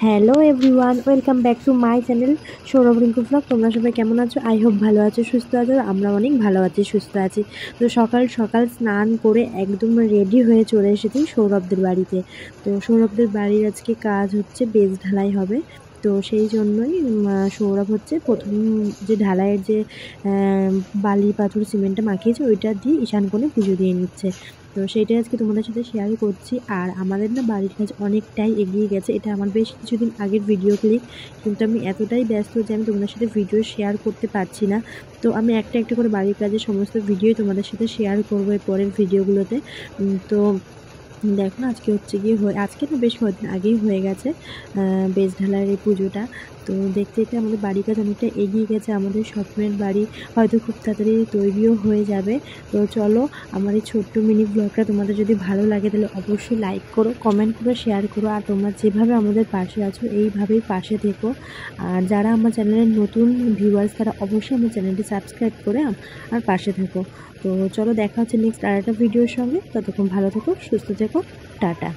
Hello everyone, welcome back to my channel Sourav Rinku blog. তোমরা সবাই কেমন আছো? আই হোপ ভালো আছো, সুস্থ আছো। আমরা অনেক ভালো আছি, সুস্থ আছি। তো সকাল সকাল স্নান করে একদম রেডি হয়ে চলে এসেছি সৌরভদের বাড়িতে। তো সৌরভদের বাড়ির আজকে কাজ হচ্ছে, বেজ ঢালাই হবে। তো সেই জন্যই সৌরভ হচ্ছে প্রথম যে ঢালাইয়ের যে বালি পাথর সিমেন্টটা মাখিয়েছে ওইটা দিয়ে ঈশান কোণে পুজো দিয়ে নিচ্ছে। তো সেইটাই আজকে তোমাদের সাথে শেয়ার করছি। আর আমাদের না বাড়ির কাজ অনেকটাই এগিয়ে গেছে। এটা আমার বেশ কিছুদিন আগের ভিডিও ক্লিপ, কিন্তু আমি এতটাই ব্যস্ত যে আমি তোমাদের সাথে ভিডিও শেয়ার করতে পারছি না। তো আমি একটা একটা করে বাড়ির কাজের সমস্ত ভিডিও তোমাদের সাথে শেয়ার করবো এর পরের ভিডিওগুলোতে। তো দেখো না, আজকে হচ্ছে গিয়ে আজকে না বেশ কয়েকদিন আগেই হয়ে গেছে বেজ ঢালাইয়ের এই পুজোটা। তো দেখতে দেখতে আমাদের বাড়ির কাজ অনেকটা এগিয়ে গেছে। আমাদের স্বপ্নের বাড়ি হয়তো খুব তাড়াতাড়ি তৈরিও হয়ে যাবে। তো চলো, আমার এই ছোট্ট মিনি ব্লগটা তোমাদের যদি ভালো লাগে তাহলে অবশ্যই লাইক করো, কমেন্ট করো, শেয়ার করো। আর তোমরা যেভাবে আমাদের পাশে আছো এইভাবেই পাশে থেকো। আর যারা আমার চ্যানেলের নতুন ভিউয়ার্স তারা অবশ্যই আমার চ্যানেলটি সাবস্ক্রাইব করে আর পাশে থেকো। তো চলো, দেখা হচ্ছে নেক্সট আর একটা ভিডিওর সঙ্গে। ততক্ষণ ভালো থেকো, সুস্থ থেকো, টাটা।